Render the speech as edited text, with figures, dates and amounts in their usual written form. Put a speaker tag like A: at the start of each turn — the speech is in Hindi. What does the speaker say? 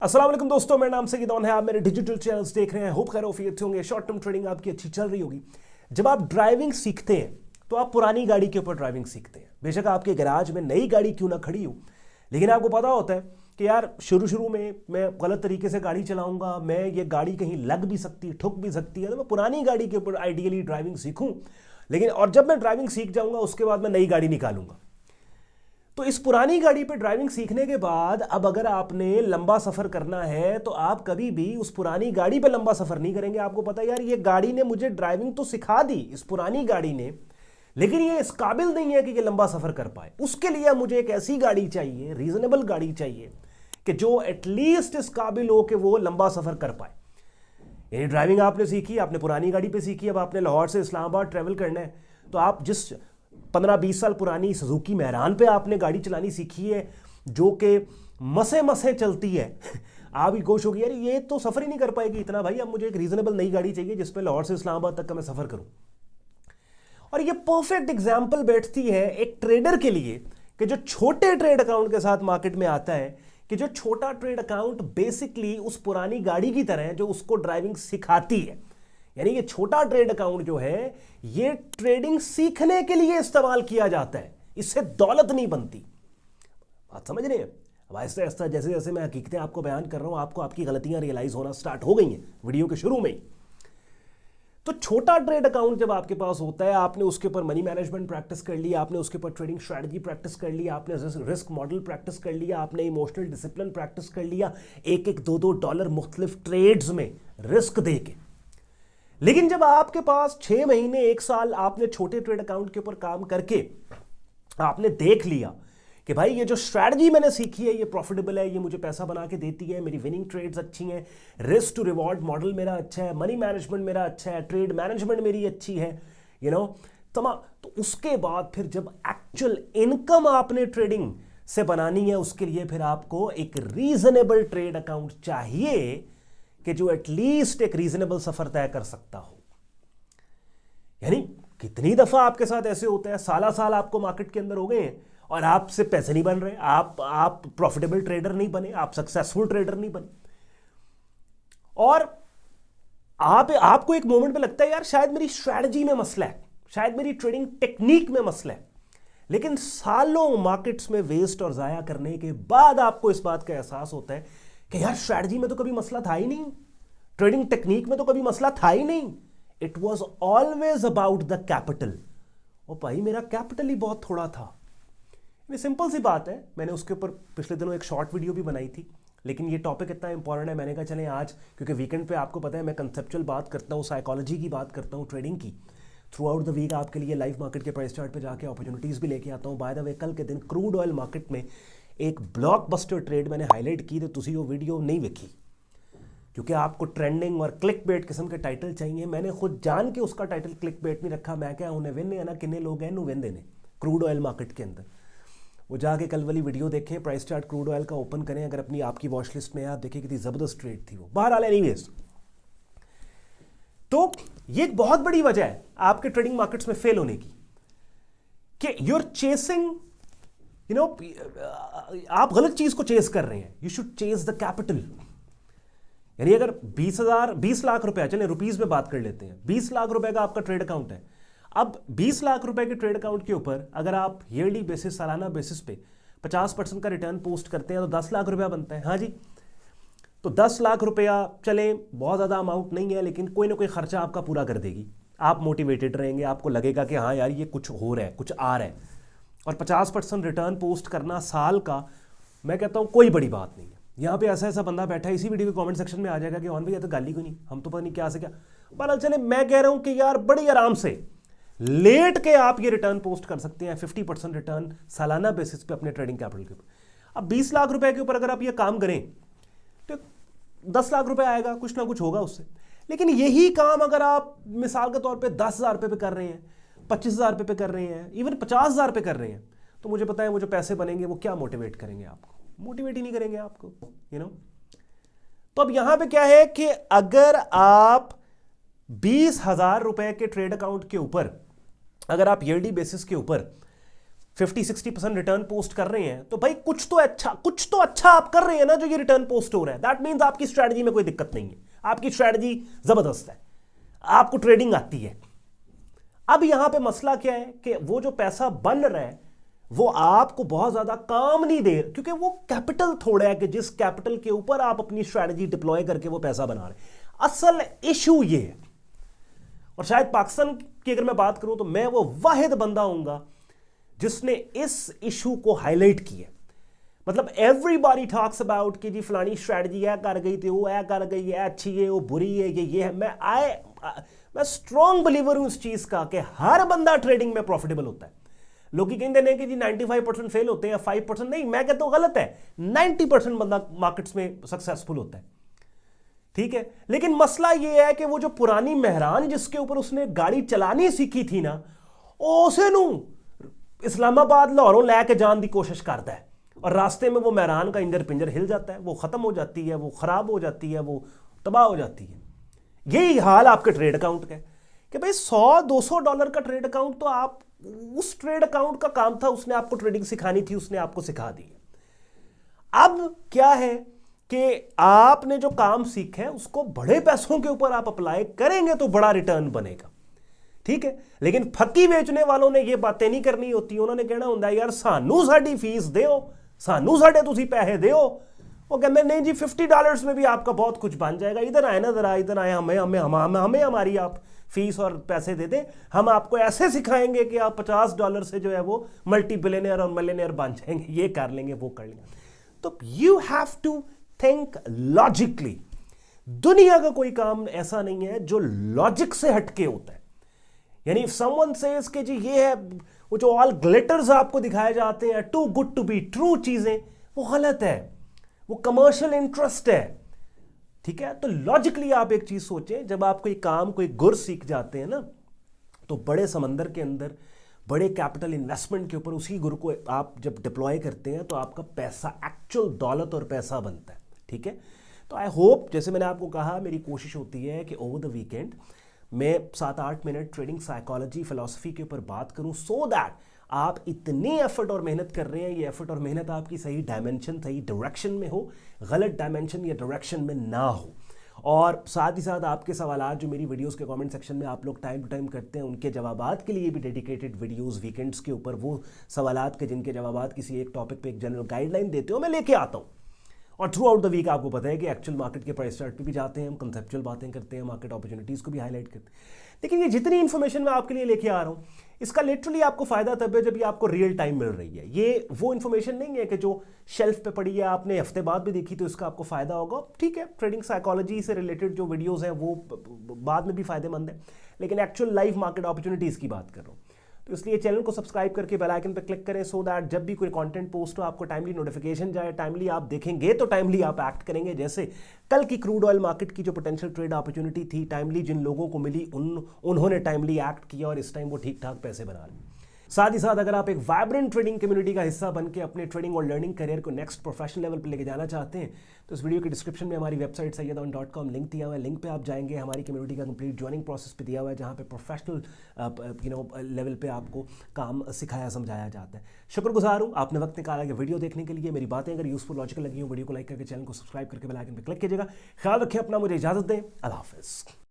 A: अस्सलाम वालेकुम दोस्तों, मेरा नाम सईद है। आप मेरे डिजिटल चैनल्स देख रहे हैं। होप खैर ऑफियत होंगे। शॉर्ट टर्म ट्रेडिंग आपकी अच्छी चल रही होगी। जब आप ड्राइविंग सीखते हैं तो आप पुरानी गाड़ी के ऊपर ड्राइविंग सीखते हैं। बेशक आपके गैराज में नई गाड़ी क्यों ना खड़ी हो, लेकिन आपको पता होता है कि यार शुरू में मैं गलत तरीके से गाड़ी चलाऊंगा, मैं ये गाड़ी कहीं लग भी सकती, ठुक भी सकती है, तो मैं पुरानी गाड़ी के ऊपर आइडियली ड्राइविंग सीखूं। लेकिन और जब मैं ड्राइविंग सीख जाऊंगा उसके बाद मैं नई गाड़ी निकालूंगा। तो इस पुरानी गाड़ी पे ड्राइविंग सीखने के बाद अब अगर आपने लंबा सफर करना है तो आप कभी भी उस पुरानी गाड़ी पे लंबा सफर नहीं करेंगे। आपको पता है यार ये गाड़ी ने मुझे ड्राइविंग तो सिखा दी, इस पुरानी गाड़ी ने, लेकिन ये इस काबिल नहीं है कि ये लंबा सफर कर पाए। उसके लिए मुझे एक ऐसी गाड़ी चाहिए, रीजनेबल गाड़ी चाहिए कि जो एटलीस्ट इस काबिल हो कि वो लंबा सफर कर पाए। यानी ड्राइविंग आपने सीखी, आपने पुरानी गाड़ी पे सीखी, अब आपने लाहौर से इस्लामाबाद ट्रेवल करना है तो आप जिस 15-20 साल पुरानी सुजुकी मेहरान पे आपने गाड़ी चलानी सीखी है जो कि मसे मसे चलती है आप ही खुश होगी यार ये तो सफ़र ही नहीं कर पाएगी इतना। भाई अब मुझे एक रीजनेबल नई गाड़ी चाहिए जिसपे लाहौर से इस्लामाबाद तक का मैं सफ़र करूं। और ये परफेक्ट एग्जाम्पल बैठती है एक ट्रेडर के लिए कि जो छोटे ट्रेड अकाउंट के साथ मार्केट में आता है, कि जो छोटा ट्रेड अकाउंट बेसिकली उस पुरानी गाड़ी की तरह है जो उसको ड्राइविंग सिखाती है। यानी ये छोटा ट्रेड अकाउंट जो है ये ट्रेडिंग सीखने के लिए इस्तेमाल किया जाता है, इससे दौलत नहीं बनती। बात समझ रहे हैं? अब आहिस्ता आहिस्ता जैसे जैसे मैं हकीकतें आपको बयान कर रहा हूं आपको आपकी गलतियां रियलाइज होना स्टार्ट हो गई हैं वीडियो के शुरू में ही। तो छोटा ट्रेड अकाउंट जब आपके पास होता है, आपने उसके ऊपर मनी मैनेजमेंट प्रैक्टिस कर लिया, आपने उसके ऊपर ट्रेडिंग स्ट्रैटेजी प्रैक्टिस कर लिया, आपने रिस्क मॉडल प्रैक्टिस कर लिया, आपने इमोशनल डिसिप्लिन प्रैक्टिस कर लिया, एक दो डॉलर मुख्तलिफ ट्रेड्स में रिस्क दे के। लेकिन जब आपके पास 6 महीने 1 साल आपने छोटे ट्रेड अकाउंट के ऊपर काम करके आपने देख लिया कि भाई ये जो स्ट्रैटेजी मैंने सीखी है ये प्रॉफिटेबल है, ये मुझे पैसा बना के देती है, मेरी विनिंग ट्रेड्स अच्छी हैं, रिस्क टू रिवॉर्ड मॉडल मेरा अच्छा है, मनी मैनेजमेंट मेरा अच्छा है, ट्रेड मैनेजमेंट मेरी अच्छी है, तो उसके बाद फिर जब एक्चुअल इनकम आपने ट्रेडिंग से बनानी है उसके लिए फिर आपको एक रीजनेबल ट्रेड अकाउंट चाहिए कि जो एटलीस्ट एक रीजनेबल सफर तय कर सकता हो। यानी कितनी दफा आपके साथ ऐसे होता है, साल आपको मार्केट के अंदर हो गए हैं और आपसे पैसे नहीं बन रहे, आप प्रॉफिटेबल ट्रेडर नहीं बने, आप सक्सेसफुल ट्रेडर नहीं बने, और आपको एक मोमेंट पे लगता है यार शायद मेरी स्ट्रैटेजी में मसला है, शायद मेरी ट्रेडिंग टेक्निक में मसला है। लेकिन सालों मार्केट्स में वेस्ट और जाया करने के बाद आपको इस बात का एहसास होता है कि यार स्ट्रैटेजी में तो कभी मसला था ही नहीं, ट्रेडिंग टेक्निक में तो कभी मसला था ही नहीं, it was always about the capital. और भाई मेरा कैपिटल ही बहुत थोड़ा था। सिंपल सी बात है, मैंने उसके ऊपर पिछले दिनों एक शॉर्ट वीडियो भी बनाई थी, लेकिन ये टॉपिक इतना इंपॉर्टेंट है मैंने कहा चलें आज, क्योंकि वीकेंड पे आपको पता है मैं कंसेप्चुअल बात करता हूँ, साइकोलॉजी की बात करता हूँ, ट्रेडिंग की। थ्रू आउट द वीक आपके लिए लाइव मार्केट के प्राइस चार्ट पे जाके अपॉर्चुनिटीज़ भी लेके आता हूँ। बाय द वे कल के दिन क्रूड ऑयल मार्केट में एक ब्लॉकबस्टर ट्रेड मैंने हाईलाइट की, तो तुसी वो वीडियो नहीं देखी क्योंकि आपको ट्रेंडिंग और क्लिक बेट किस्म के टाइटल चाहिए। मैंने खुद जान के उसका टाइटल क्लिक बेट नहीं रखा। मैं क्या उन्हें विन है ना, किन्ने लोग हैं विन देने क्रूड ऑयल मार्केट के अंदर। वो जाके कल वाली वीडियो देखें, प्राइस चार्ट क्रूड ऑयल का ओपन करें, अगर अपनी आपकी वॉच लिस्ट में आप देखें कितनी ज़बरदस्त ट्रेड थी वो। बहरहाल एनीवेज, तो ये एक बहुत बड़ी वजह है आपके ट्रेडिंग मार्केट्स में फेल होने की कि यूर चेसिंग, आप गलत चीज को चेस कर रहे हैं। You should chase the capital. यानी अगर 20 लाख रुपया, चले रुपीज में बात कर लेते हैं, 20 लाख रुपए का आपका ट्रेड अकाउंट है। अब 20 लाख रुपए के ट्रेड अकाउंट के ऊपर अगर आप ईयरली बेसिस, सालाना बेसिस पे 50% का रिटर्न पोस्ट करते हैं तो 10 लाख रुपया बनता है। हाँ जी, तो 10 लाख रुपया चले बहुत ज़्यादा अमाउंट नहीं है, लेकिन कोई ना कोई खर्चा आपका पूरा कर देगी। आप मोटिवेटेड रहेंगे, आपको लगेगा कि हाँ यार ये कुछ हो रहा है, कुछ आ रहा है। और 50% रिटर्न पोस्ट करना साल का, मैं कहता हूँ कोई बड़ी बात नहीं है। यहाँ पे ऐसा बंदा बैठा है, इसी वीडियो के कमेंट सेक्शन में आ जाएगा कि ऑन भैया तो गाली क्यों नहीं, हम तो पता नहीं क्या से क्या। पर चले मैं कह रहा हूँ कि यार बड़ी आराम से लेट के आप ये रिटर्न पोस्ट कर सकते हैं, 50% रिटर्न सालाना बेसिस पे अपने ट्रेडिंग कैपिटल के ऊपर। अब 20 लाख रुपए के ऊपर अगर आप ये काम करें तो 10 लाख रुपए आएगा, कुछ ना कुछ होगा उससे। लेकिन यही काम अगर आप मिसाल के तौर पे 10,000 रुपये पे कर रहे हैं, 25,000 रुपये पे कर रहे हैं, इवन 50,000 पे कर रहे हैं, तो मुझे पता है वो जो पैसे बनेंगे वो क्या मोटिवेट करेंगे आपको, मोटिवेट ही नहीं करेंगे आपको, तो अब यहां पे क्या है कि अगर आप 20,000 रुपए के ट्रेड अकाउंट के ऊपर, अगर आप ईयरली बेसिस के ऊपर 50-60% रिटर्न पोस्ट कर रहे हैं, तो भाई कुछ तो अच्छा आप कर रहे हैं ना, जो ये रिटर्न पोस्ट हो रहा है। दैट मीन्स आपकी स्ट्रैटेजी में कोई दिक्कत नहीं है, आपकी स्ट्रैटेजी जबरदस्त है, आपको ट्रेडिंग आती है। अब यहां पे मसला क्या है कि वो जो पैसा बन रहा है वो आपको बहुत ज्यादा काम नहीं दे, क्योंकि वो कैपिटल थोड़ा है कि जिस कैपिटल के ऊपर आप अपनी स्ट्रैटेजी डिप्लॉय करके वो पैसा बना रहे हैं। असल इशू ये है, और शायद पाकिस्तान की अगर मैं बात करूं तो मैं वो वाहिद बंदा हूंगा जिसने इस इशू को हाईलाइट किया। मतलब एवरीबॉडी टॉक्स अबाउट कि जी फलानी स्ट्रैटेजी है कर गई थी, वो है कर गई है, अच्छी है, वो बुरी है, ये है। मैं स्ट्रॉन्ग बिलीवर हूं इस चीज का कि हर बंदा ट्रेडिंग में प्रॉफिटेबल होता है। लोग कहते हैं कि जी 95% फेल होते हैं, 5% नहीं। मैं कहता हूं गलत है, 90% बंदा मार्केट्स में सक्सेसफुल होता है, ठीक है। लेकिन मसला यह है कि वो जो पुरानी मेहरान जिसके ऊपर उसने गाड़ी चलानी सीखी थी ना, उसे नू इस्लामाबाद लाहौरों लैके जाने की कोशिश करता है, और रास्ते में वो मेहरान का इंजर पिंजर हिल जाता है, वो खत्म हो जाती है, वो खराब हो जाती है, वो तबाह हो जाती है। यही हाल आपके ट्रेड अकाउंट का है कि भाई $100-200 का ट्रेड अकाउंट, तो आप उस ट्रेड अकाउंट का काम था, उसने आपको ट्रेडिंग सिखानी थी, उसने आपको सिखा दी। अब क्या है कि आपने जो काम सीखा है उसको बड़े पैसों के ऊपर आप अप्लाई करेंगे तो बड़ा रिटर्न बनेगा, ठीक है। लेकिन फक्की बेचने वालों ने ये बातें नहीं करनी होती, उन्होंने कहना होता यार सानू साडी फीस दो, सानू साडे तुसी पैसे दो। वो कहते नहीं जी $50 में भी आपका बहुत कुछ बन जाएगा, इधर आए ना जरा, इधर आए, हमें हमारी आप फीस और पैसे दे दें, हम आपको ऐसे सिखाएंगे कि आप $50 से जो है वो मल्टी बिलियनियर और मिलियनियर बन जाएंगे, ये कर लेंगे, वो कर लेंगे। तो you have to think logically. दुनिया का कोई काम ऐसा नहीं है जो लॉजिक से हटके होता है। यानी इफ समवन सेज कि जी ये है, वो जो ऑल ग्लिटर्स आपको दिखाए जाते हैं, too good to be true चीजें, वो गलत है, वो कमर्शियल इंटरेस्ट है, ठीक है। तो लॉजिकली आप एक चीज सोचें, जब आप कोई काम, कोई गुर सीख जाते हैं ना, तो बड़े समंदर के अंदर बड़े कैपिटल इन्वेस्टमेंट के ऊपर उसी गुर को आप जब डिप्लॉय करते हैं तो आपका पैसा एक्चुअल दौलत और पैसा बनता है, ठीक है। तो आई होप, जैसे मैंने आपको कहा, मेरी कोशिश होती है कि ओवर द वीकेंड मैं 7-8 मिनट ट्रेडिंग साइकोलॉजी फिलॉसफी के ऊपर बात करूं, सो दैट आप इतनी एफर्ट और मेहनत कर रहे हैं, ये एफर्ट और मेहनत आपकी सही डायमेंशन, सही डायरेक्शन में हो, गलत डायमेंशन या डायरेक्शन में ना हो। और साथ ही साथ आपके सवालात जो मेरी वीडियोस के कमेंट सेक्शन में आप लोग टाइम टू टाइम करते हैं, उनके जवाबात के लिए भी डेडिकेटेड वीडियोस वीकेंड्स के ऊपर, वो सवालात के जिनके जवाबात किसी एक टॉपिक पे एक जनरल गाइडलाइन देते हो, मैं लेके आता हूँ। और थ्रू आउट द वीक आपको पता है कि एक्चुअल मार्केट के प्राइस चार्ट पे भी जाते हैं, हम कंसेप्चुअल बातें करते हैं, मार्केट अपॉर्चुनिटीज़ को भी हाईलाइट करते हैं। लेकिन ये जितनी इन्फॉर्मेशन मैं आपके लिए लेके आ रहा हूँ, इसका लिटरली आपको फायदा तब है जब ये आपको रियल टाइम मिल रही है। ये वो इन्फॉर्मेशन नहीं है कि जो शेल्फ पे पड़ी है, आपने हफ्ते बाद भी देखी तो इसका आपको फायदा होगा, ठीक है। ट्रेडिंग साइकोलॉजी से रिलेटेड जो वीडियोज़ हैं वो बाद में भी फायदेमंद है, लेकिन एक्चुअल लाइव मार्केट अपॉर्चुनिटीज़ की बात कर रहा हूँ। तो इसलिए चैनल को सब्सक्राइब करके बेल आइकन पर क्लिक करें, सो दैट जब भी कोई कंटेंट पोस्ट हो आपको टाइमली नोटिफिकेशन जाए, टाइमली आप देखेंगे तो टाइमली आप एक्ट करेंगे। जैसे कल की क्रूड ऑयल मार्केट की जो पोटेंशियल ट्रेड अपॉर्चुनिटी थी, टाइमली जिन लोगों को मिली उन्होंने टाइमली एक्ट किया और इस टाइम वो ठीक ठाक पैसे बना लिए। साथ ही साथ अगर आप एक वाइब्रेंट ट्रेडिंग कम्युनिटी का हिस्सा बन के अपने ट्रेडिंग और लर्निंग करियर को नेक्स्ट प्रोफेशनल लेवल पर लेके जाना चाहते हैं, तो इस वीडियो के डिस्क्रिप्शन में हमारी वेबसाइट sayyadon.com लिंक दिया हुआ है। लिंक पे आप जाएंगे, हमारी कम्युनिटी का कंप्लीट ज्वाइनिंग प्रोसेस पे दिया हुआ है, जहाँ पे प्रोफेशनल लेवल पे आपको काम सिखाया समझाया जाता है। शुक्रगुजार हूँ आपने वक्त निकाला कि वीडियो देखने के लिए। मेरी बातें अगर यूजफुल लॉजिकल लगी हो, वीडियो को लाइक करके चैनल को सब्सक्राइब करके बेल आइकन पर क्लिक कीजिएगा। ख्याल रखें अपना, मुझे इजाजत दें, अल्लाह हाफिज़।